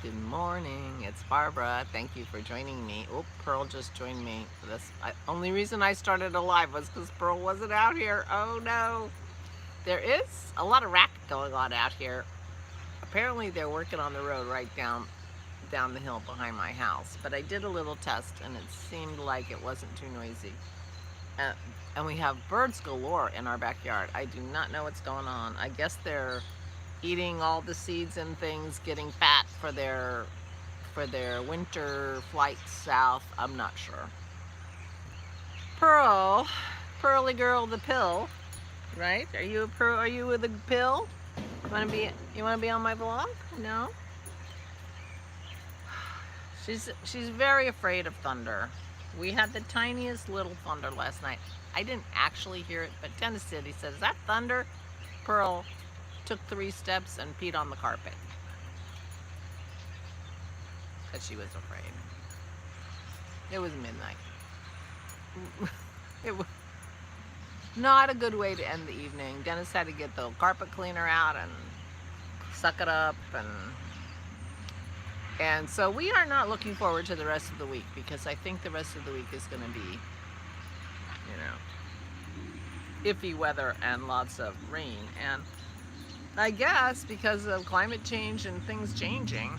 Good morning, it's Barbara. Thank you for joining me. Oh, Pearl just joined me for this. Only reason I started a live was because Pearl wasn't out here. Oh no. There is a lot of racket going on out here. Apparently they're working on the road right down the hill behind my house. But I did a little test and it seemed like it wasn't too noisy. And we have birds galore in our backyard. I do not know what's going on. I guess they're eating all the seeds and things, getting fat for their winter flight south. I'm not sure. Pearl, Pearly girl, the pill, right? Are you a Pearl? Are you with the pill? You wanna be on my vlog? No. She's very afraid of thunder. We had the tiniest little thunder last night. I didn't actually hear it, but Dennis said, he said, "Is that thunder?" Pearl took 3 steps and peed on the carpet because she was afraid. It was midnight. It was not a good way to end the evening. Dennis had to get the carpet cleaner out and suck it up, and so we are not looking forward to the rest of the week because I think the rest of the week is going to be, iffy weather and lots of rain. And I guess because of climate change and things changing,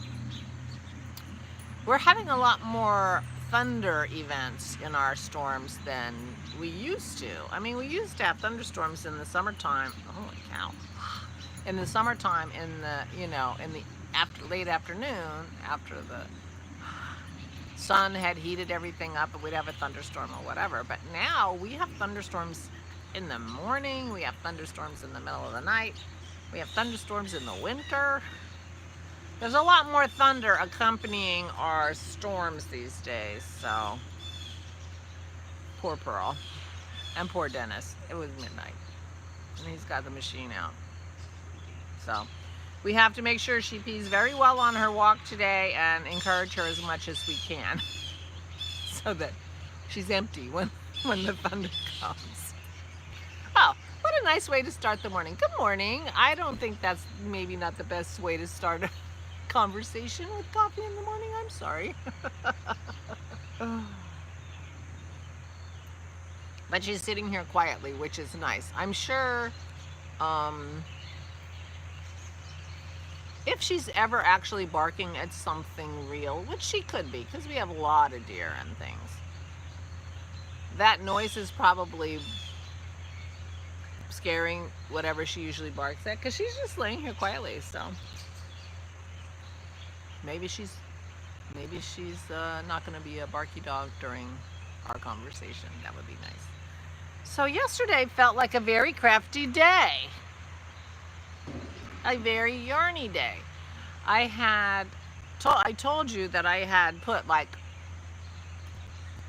we're having a lot more thunder events in our storms than we used to. I mean, we used to have thunderstorms in the summertime. Holy cow. In the summertime, in the late afternoon, after the sun had heated everything up, and we'd have a thunderstorm or whatever. But now we have thunderstorms in the morning. We have thunderstorms in the middle of the night. We have thunderstorms in the winter. There's a lot more thunder accompanying our storms these days, so poor Pearl and poor Dennis. It was midnight and he's got the machine out. So we have to make sure she pees very well on her walk today and encourage her as much as we can so that she's empty when the thunder comes. Oh, what a nice way to start the morning. Good morning. I don't think that's maybe not the best way to start a conversation with coffee in the morning. I'm sorry. But she's sitting here quietly, which is nice. I'm sure if she's ever actually barking at something real, which she could be because we have a lot of deer and things, that noise is probably scaring whatever she usually barks at, because she's just laying here quietly. So maybe she's not going to be a barky dog during our conversation. That would be nice. So yesterday felt like a very crafty day, a very yarny day. I told you that I had put like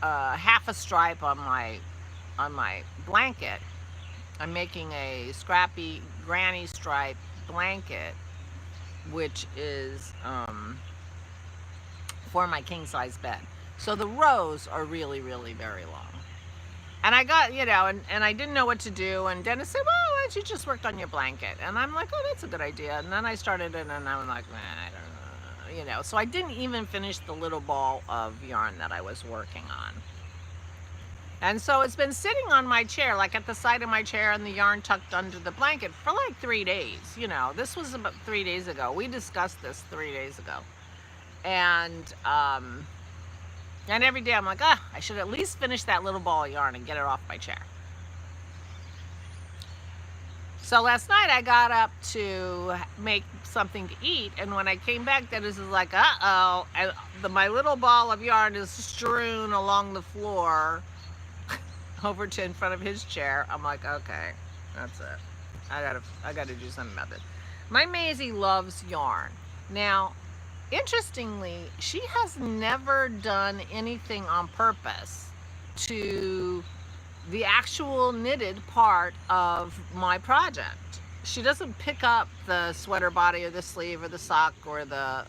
half a stripe on my blanket. I'm making a scrappy granny stripe blanket, which is for my king size bed. So the rows are really, really very long. And I got, and I didn't know what to do. And Dennis said, "Well, why don't you just work on your blanket?" And I'm like, "Oh, that's a good idea." And then I started it, and I'm like, I don't know. So I didn't even finish the little ball of yarn that I was working on. And so it's been sitting on my chair, like at the side of my chair, and the yarn tucked under the blanket for like 3 days. This was about 3 days ago. We discussed this 3 days ago. And every day I'm like, I should at least finish that little ball of yarn and get it off my chair. So last night I got up to make something to eat, and when I came back, Dennis was like, "Uh-oh," and my little ball of yarn is strewn along the floor over to in front of his chair. I'm like, okay, that's it. I gotta do something about this. My Maisie loves yarn. Now, interestingly, she has never done anything on purpose to the actual knitted part of my project. She doesn't pick up the sweater body or the sleeve or the sock or the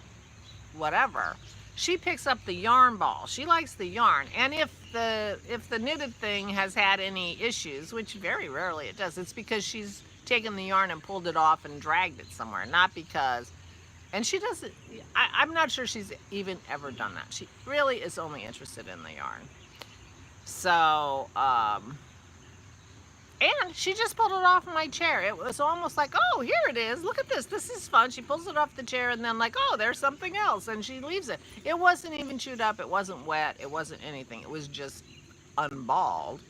whatever. She picks up the yarn ball. She likes the yarn. And if the knitted thing has had any issues, which very rarely it does, it's because she's taken the yarn and pulled it off and dragged it somewhere, not because And she doesn't, I'm not sure she's even ever done that. She really is only interested in the yarn. So, and she just pulled it off my chair. It was almost like, oh, here it is. Look at this. This is fun. She pulls it off the chair and then like, oh, there's something else. And she leaves it. It wasn't even chewed up. It wasn't wet. It wasn't anything. It was just unballed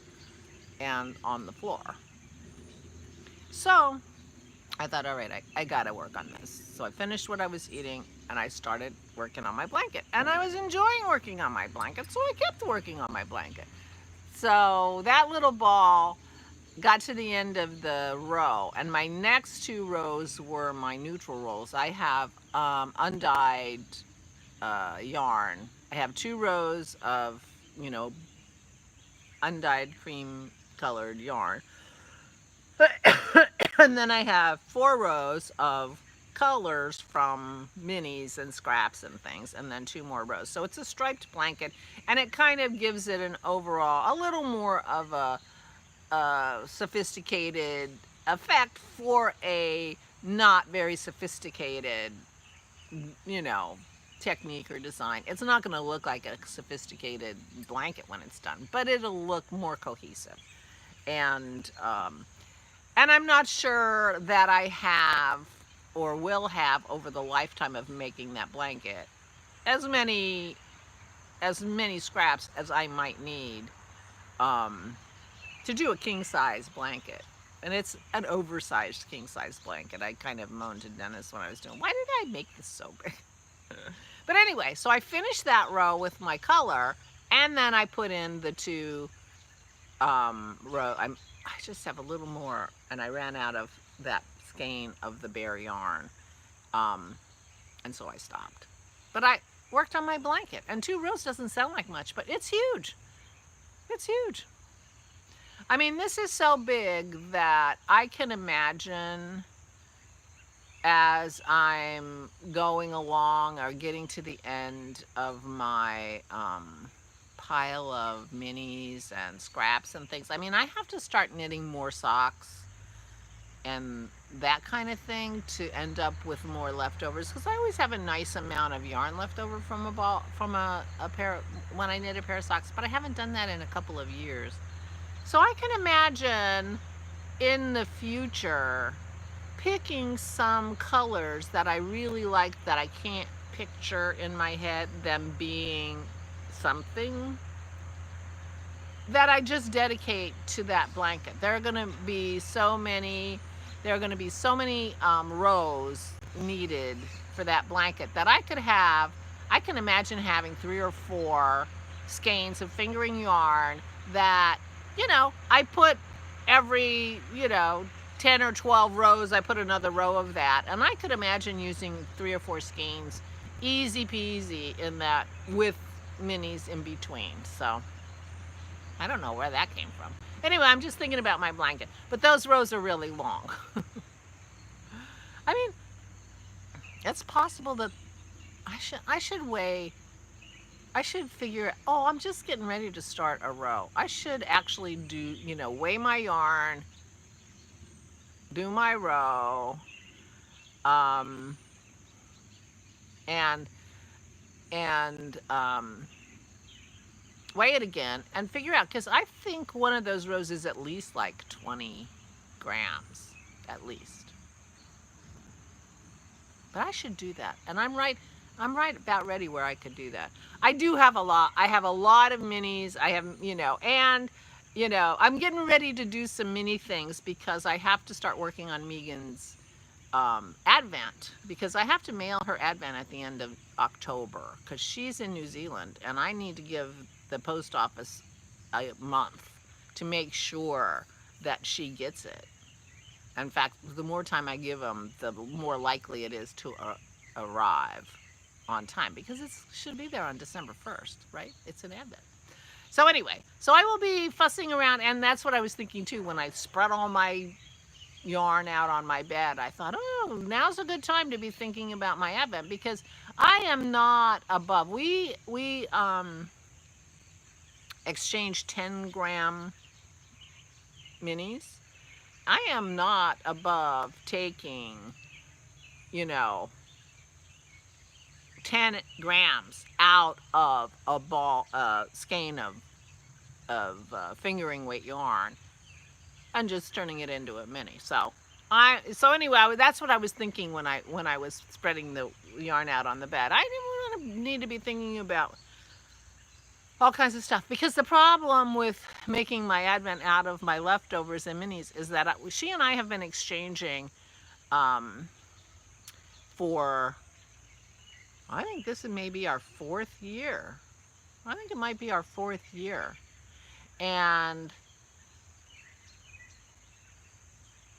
and on the floor. So I thought, all right, I got to work on this. So I finished what I was eating and I started working on my blanket. And I was enjoying working on my blanket. So I kept working on my blanket. So that little ball got to the end of the row, and my next 2 rows were my neutral rows. I have undyed yarn. I have 2 rows of, you know, undyed cream colored yarn. And then I have 4 rows of colors from minis and scraps and things, and then 2 more rows. So it's a striped blanket, and it kind of gives it an overall, a little more of a sophisticated effect for a not very sophisticated, you know, technique or design. It's not going to look like a sophisticated blanket when it's done, but it'll look more cohesive. And I'm not sure that I have or will have over the lifetime of making that blanket as many scraps as I might need to do a king-size blanket. And it's an oversized king-size blanket. I kind of moaned to Dennis when I was doing, why did I make this so big? But anyway, so I finished that row with my color, and then I put in the 2 row. I just have a little more, and I ran out of that skein of the bare yarn, and so I stopped. But I worked on my blanket, and 2 rows doesn't sound like much, but it's huge. It's huge. I mean, this is so big that I can imagine as I'm going along or getting to the end of my pile of minis and scraps and things. I mean, I have to start knitting more socks and that kind of thing to end up with more leftovers, because I always have a nice amount of yarn left over from a pair when I knit a pair of socks, but I haven't done that in a couple of years. So I can imagine in the future picking some colors that I really like that I can't picture in my head them being something that I just dedicate to that blanket. There are going to be so many rows needed for that blanket that I can imagine having 3 or 4 skeins of fingering yarn that, you know, I put every, you know, 10 or 12 rows, I put another row of that. And I could imagine using 3 or 4 skeins, easy peasy in that, with minis in between. So I don't know where that came from. Anyway, I'm just thinking about my blanket. But those rows are really long. I mean, it's possible that I should figure, oh, I'm just getting ready to start a row. I should actually do, you know, weigh my yarn, do my row, and weigh it again and figure out, because I think one of those rows is at least like 20 grams, at least. But I should do that, and I'm right about ready where I could do that. I do have a lot. I have a lot of minis. I have, you know, and, you know, I'm getting ready to do some mini things because I have to start working on Megan's Advent, because I have to mail her Advent at the end of October because she's in New Zealand and I need to give the post office a month to make sure that she gets it. In fact, the more time I give them, the more likely it is to arrive on time, because it should be there on December 1st, right? It's an Advent. So anyway, so I will be fussing around, and that's what I was thinking too when I spread all my yarn out on my bed. I thought, oh, now's a good time to be thinking about my Advent, because I am not above. We exchanged 10-gram minis. I am not above taking, you know, 10 grams out of a ball skein of fingering weight yarn and just turning it into a mini. So anyway, that's what I was thinking when I was spreading the yarn out on the bed. I didn't need to be thinking about all kinds of stuff, because the problem with making my advent out of my leftovers and minis is that she and I have been exchanging for, I think this is maybe our 4th year. I think it might be our 4th year. And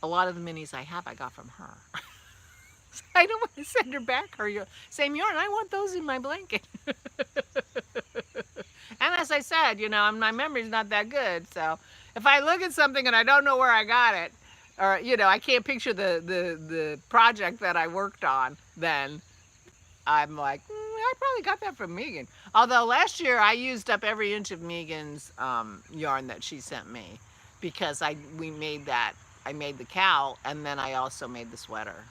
a lot of the minis I have, I got from her. I don't want to send her back her same yarn. I want those in my blanket. And as I said, you know, my memory's not that good. So if I look at something and I don't know where I got it, or, you know, I can't picture the project that I worked on, then I'm like, I probably got that from Megan. Although last year I used up every inch of Megan's yarn that she sent me, because I made the cowl, and then I also made the sweater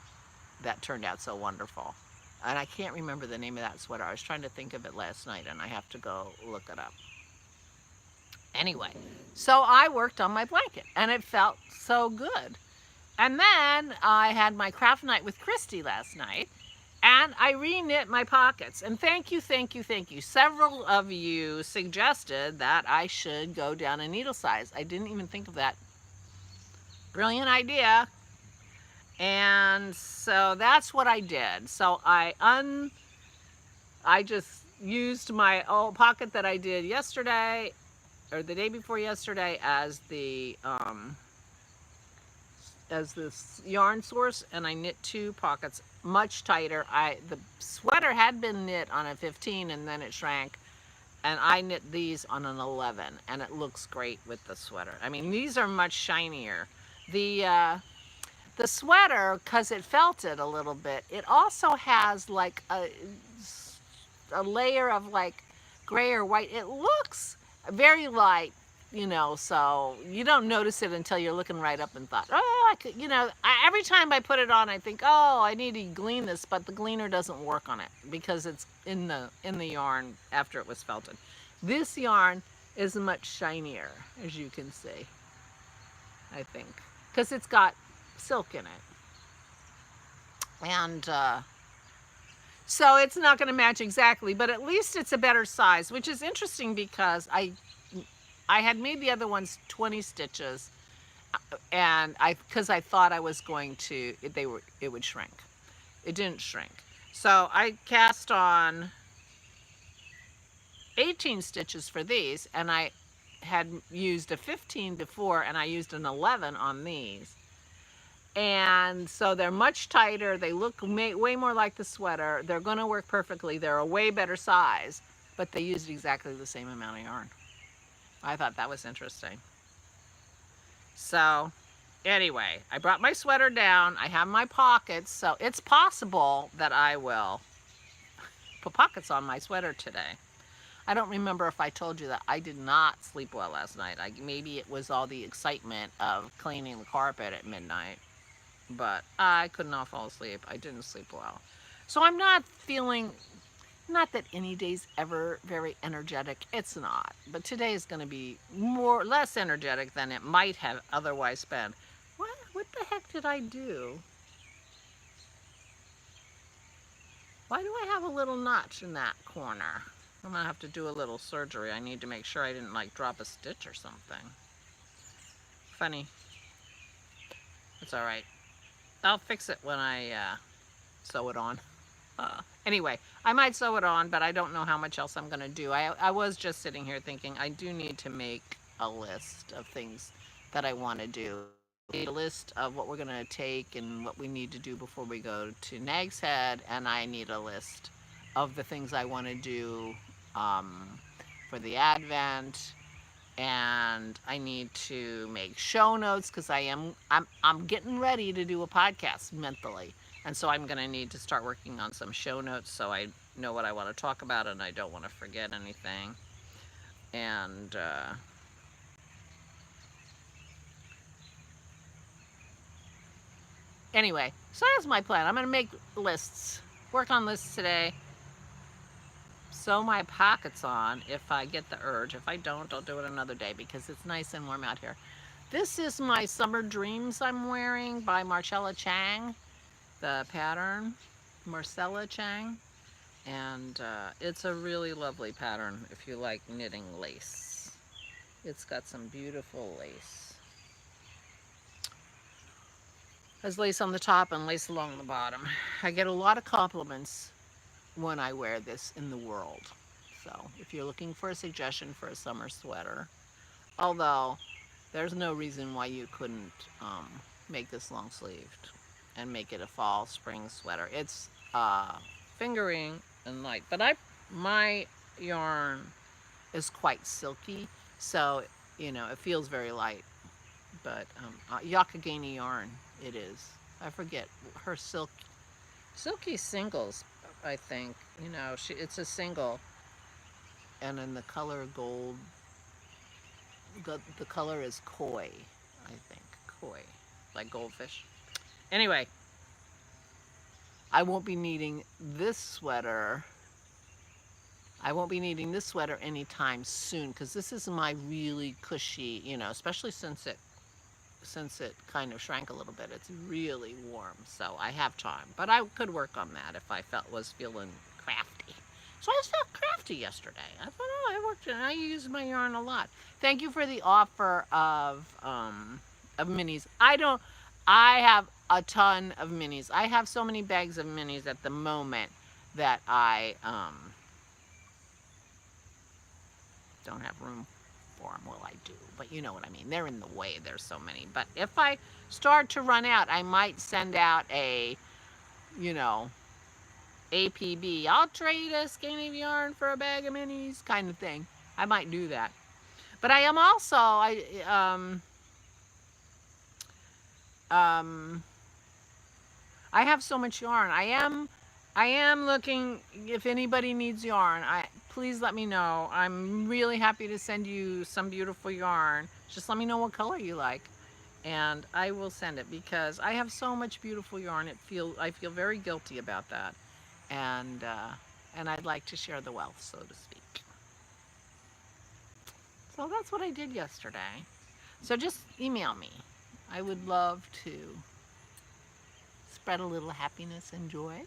that turned out so wonderful. And I can't remember the name of that sweater. I was trying to think of it last night, and I have to go look it up. Anyway, so I worked on my blanket, and it felt so good. And then I had my craft night with Christy last night, and I re-knit my pockets. And thank you. Several of you suggested that I should go down a needle size. I didn't even think of that. Brilliant idea. And so that's what I did. So I just used my old pocket that I did yesterday, or the day before yesterday, as the yarn source, and I knit 2 pockets much tighter. The sweater had been knit on a 15 and then it shrank, and I knit these on an 11, and it looks great with the sweater. I mean, these are much shinier. The sweater, because it felted a little bit, it also has like a layer of like gray or white. It looks very light, you know, so you don't notice it until you're looking right up and thought, oh, I could, you know, every time I put it on, I think, oh, I need to glean this, but the gleaner doesn't work on it because it's in the yarn after it was felted. This yarn is much shinier, as you can see, I think, because it's got silk in it. And so it's not going to match exactly, but at least it's a better size, which is interesting because I had made the other ones 20 stitches, and because I thought I was going to, it would shrink. It didn't shrink. So I cast on 18 stitches for these, and I had used a 15 before, and I used an 11 on these. And so they're much tighter. They look way more like the sweater. They're going to work perfectly. They're a way better size, but they used exactly the same amount of yarn. I thought that was interesting. So anyway, I brought my sweater down. I have my pockets, so it's possible that I will put pockets on my sweater today. I don't remember if I told you that I did not sleep well last night. Maybe it was all the excitement of cleaning the carpet at midnight, but I could not fall asleep. I didn't sleep well. So I'm not feeling, not that any day's ever very energetic. It's not. But today is going to be less energetic than it might have otherwise been. What the heck did I do? Why do I have a little notch in that corner? I'm going to have to do a little surgery. I need to make sure I didn't like drop a stitch or something. Funny. It's all right. I'll fix it when I sew it on. Anyway, I might sew it on, but I don't know how much else I'm going to do. I was just sitting here thinking I do need to make a list of things that I want to do. A list of what we're going to take and what we need to do before we go to Nag's Head, and I need a list of the things I want to do for the Advent, and I need to make show notes because I'm getting ready to do a podcast mentally, and so I'm going to need to start working on some show notes so I know what I want to talk about and I don't want to forget anything. And anyway, so that's my plan. I'm going to make lists, work on lists today, sew my pockets on if I get the urge. If I don't, I'll do it another day because it's nice and warm out here. This is my Summer Dreams I'm wearing by Marcella Chang, the pattern, Marcella Chang. And it's a really lovely pattern if you like knitting lace. It's got some beautiful lace. Has lace on the top and lace along the bottom. I get a lot of compliments when I wear this in the world. So if you're looking for a suggestion for a summer sweater, although there's no reason why you couldn't make this long sleeved and make it a fall spring sweater. It's fingering and light, but my yarn is quite silky, so you know it feels very light. But Yakagani yarn it is. I forget her silky singles. I think you know it's a single, and in the color gold. The color is koi, I think. Koi, like goldfish. Anyway, I won't be needing this sweater. I won't be needing this sweater anytime soon because this is my really cushy, you know, especially since it kind of shrank a little bit. It's really warm, so I have time. But I could work on that if I was feeling crafty. So I felt crafty yesterday. I thought, oh, I worked and I used my yarn a lot. Thank you for the offer of minis. I have a ton of minis. I have so many bags of minis at the moment that I don't have room for them. Well, I do, but you know what I mean. They're in the way. There's so many. But if I start to run out, I might send out a, you know, APB, I'll trade a skein of yarn for a bag of minis kind of thing. I might do that. But I am also, I have so much yarn. I am looking, if anybody needs yarn, please let me know. I'm really happy to send you some beautiful yarn. Just let me know what color you like. And I will send it because I have so much beautiful yarn. I feel very guilty about that. And I'd like to share the wealth, so to speak. So that's what I did yesterday. So just email me. I would love to spread a little happiness and joy.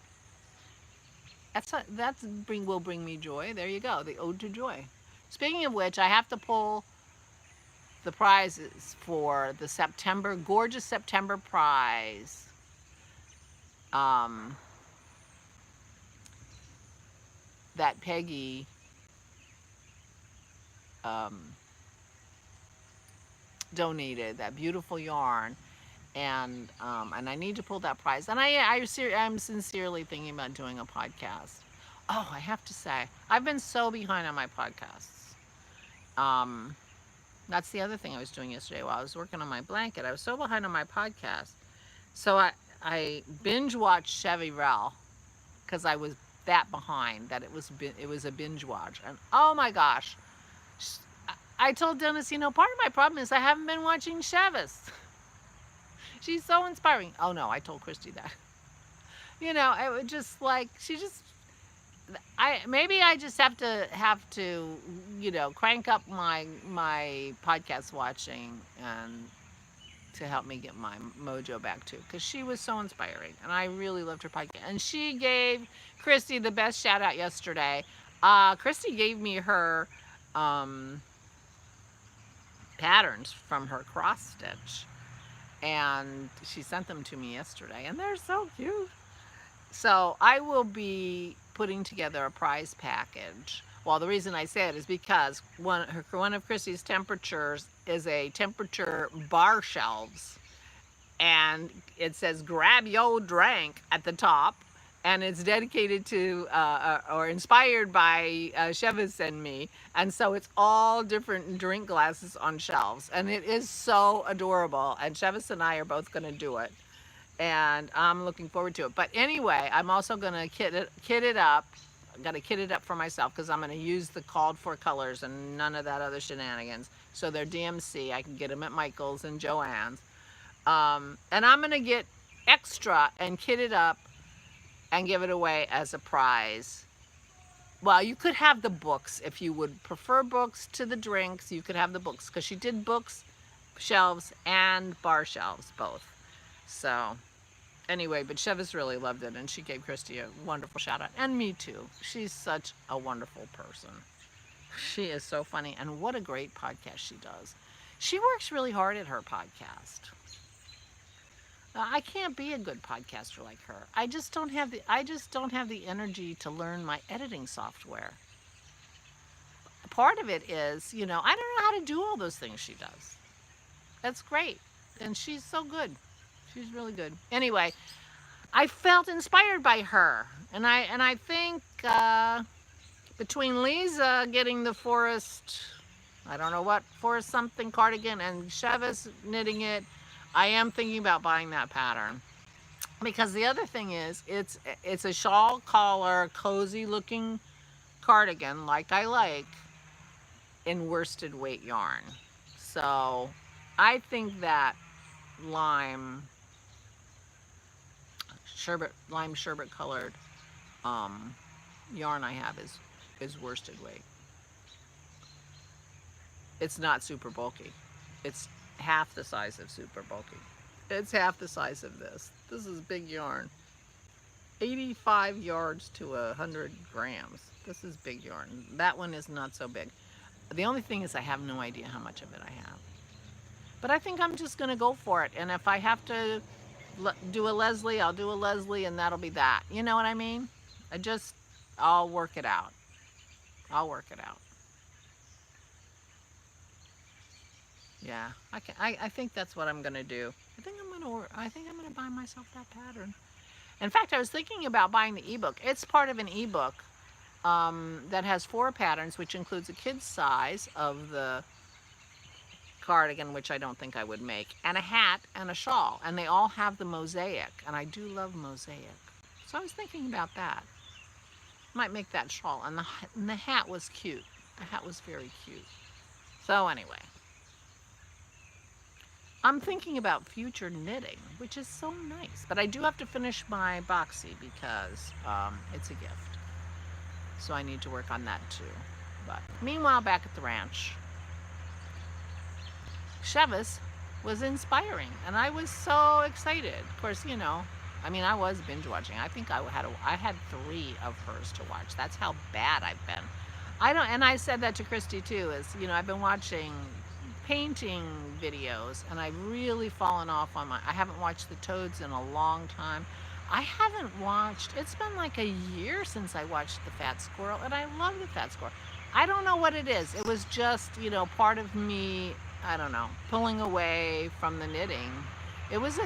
Will bring me joy. There you go, the ode to joy. Speaking of which, I have to pull the prizes for the gorgeous September prize. That Peggy donated, that beautiful yarn, and I need to pull that prize. And I'm sincerely thinking about doing a podcast. Oh, I have to say, I've been so behind on my podcasts. That's the other thing I was doing yesterday while I was working on my blanket. I was so behind on my podcast, so I binge watched Chevy Rell because I was that behind that it was a binge watch. And oh my gosh, I told Dennis, you know, part of my problem is I haven't been watching Chevis. She's so inspiring. Oh no, I told Christy that. You know, it would just like maybe I just have to you know, crank up my podcast watching and to help me get my mojo back too, because she was so inspiring and I really loved her podcast. And she gave Christy the best shout out yesterday. Christy gave me her patterns from her cross stitch, and she sent them to me yesterday, and they're so cute. So I will be putting together a prize package. Well, the reason I say it is because one of Christy's temperatures is a temperature bar shelves, and it says "Grab your drink" at the top, and it's dedicated to or inspired by Chevis and me, and so it's all different drink glasses on shelves, and it is so adorable. And Chevis and I are both going to do it, and I'm looking forward to it. But anyway, I'm also going to kit it up. I've got to kit it up for myself because I'm going to use the called for colors and none of that other shenanigans. So they're DMC. I can get them at Michael's and Joann's. And I'm going to get extra and kit it up and give it away as a prize well, you could have the books if you would prefer books to the drinks. You could have the books because she did books shelves and bar shelves both. So anyway, but Chevis really loved it, and she gave Christy a wonderful shout out, and me too. She's such a wonderful person. She is so funny, and what a great podcast she does. She works really hard at her podcast. I can't be a good podcaster like her. I just don't have the energy to learn my editing software. Part of it is, I don't know how to do all those things she does. That's great. And she's so good. She's really good. Anyway, I felt inspired by her. And I think between Lisa getting the forest, I don't know what, forest something cardigan, and Chevis knitting it, I am thinking about buying that pattern. Because the other thing is, it's a shawl collar, cozy looking cardigan like I like in worsted weight yarn. So I think that lime sherbet colored yarn I have is worsted weight. It's not super bulky. It's half the size of super bulky. It's half the size of this. This is big yarn. 85 yards to 100 grams. This is big yarn. That one is not so big. The only thing is I have no idea how much of it I have. But I think I'm just going to go for it. And if I have to do a Leslie, I'll do a Leslie, and that'll be that. You know what I mean? I'll work it out. I'll work it out. Yeah, I think that's what I'm gonna do. I think I'm gonna buy myself that pattern. In fact, I was thinking about buying the ebook. It's part of an ebook that has 4 patterns, which includes a kid's size of the cardigan, which I don't think I would make, and a hat and a shawl, and they all have the mosaic, and I do love mosaic. So I was thinking about that. Might make that shawl, and the hat was cute. The hat was very cute. So anyway. I'm thinking about future knitting, which is so nice. But I do have to finish my boxy because it's a gift. So I need to work on that too. But meanwhile, back at the ranch, Chevis was inspiring, and I was so excited. Of course, I was binge watching. I think I had 3 of hers to watch. That's how bad I've been. And I said that to Christy too. I've been watching painting videos, and I've really fallen off on I haven't watched the toads in a long time. It's been like a year since I watched the fat squirrel, and I love the fat squirrel. I don't know what it is. It was just, part of me, I don't know, pulling away from the knitting. It was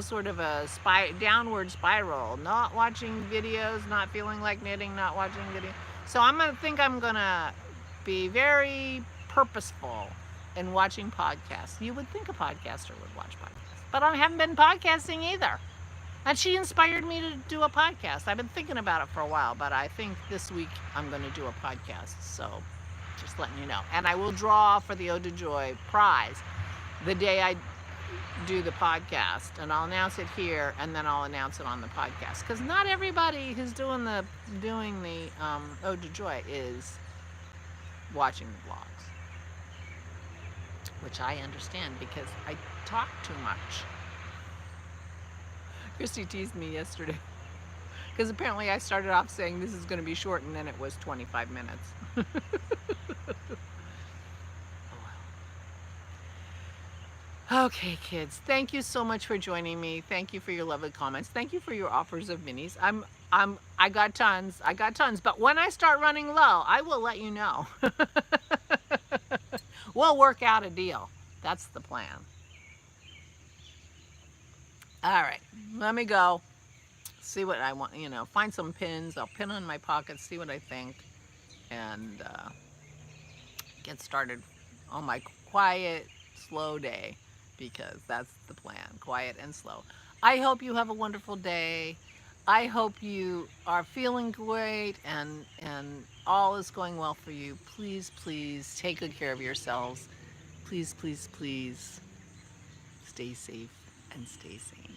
sort of a downward spiral, not watching videos, not feeling like knitting, not watching videos. So I'm gonna be very purposeful in watching podcasts. You would think a podcaster would watch podcasts, but I haven't been podcasting either. And she inspired me to do a podcast. I've been thinking about it for a while, but I think this week I'm going to do a podcast. So just letting you know. And I will draw for the Ode to Joy prize the day I do the podcast, and I'll announce it here, and then I'll announce it on the podcast. Because not everybody who's doing the Ode to Joy is watching the vlogs, which I understand because I talk too much. Christy teased me yesterday because apparently I started off saying this is going to be short, and then it was 25 minutes. Okay, kids, thank you so much for joining me. Thank you for your lovely comments. Thank you for your offers of minis. I got tons, but when I start running low, I will let you know. We'll work out a deal. That's the plan. All right, let me go. See what I want, find some pins. I'll pin on my pockets, see what I think, and get started on my quiet, slow day, because that's the plan, quiet and slow. I hope you have a wonderful day. I hope you are feeling great and all is going well for you. Please, please take good care of yourselves. Please, please, please stay safe and stay sane.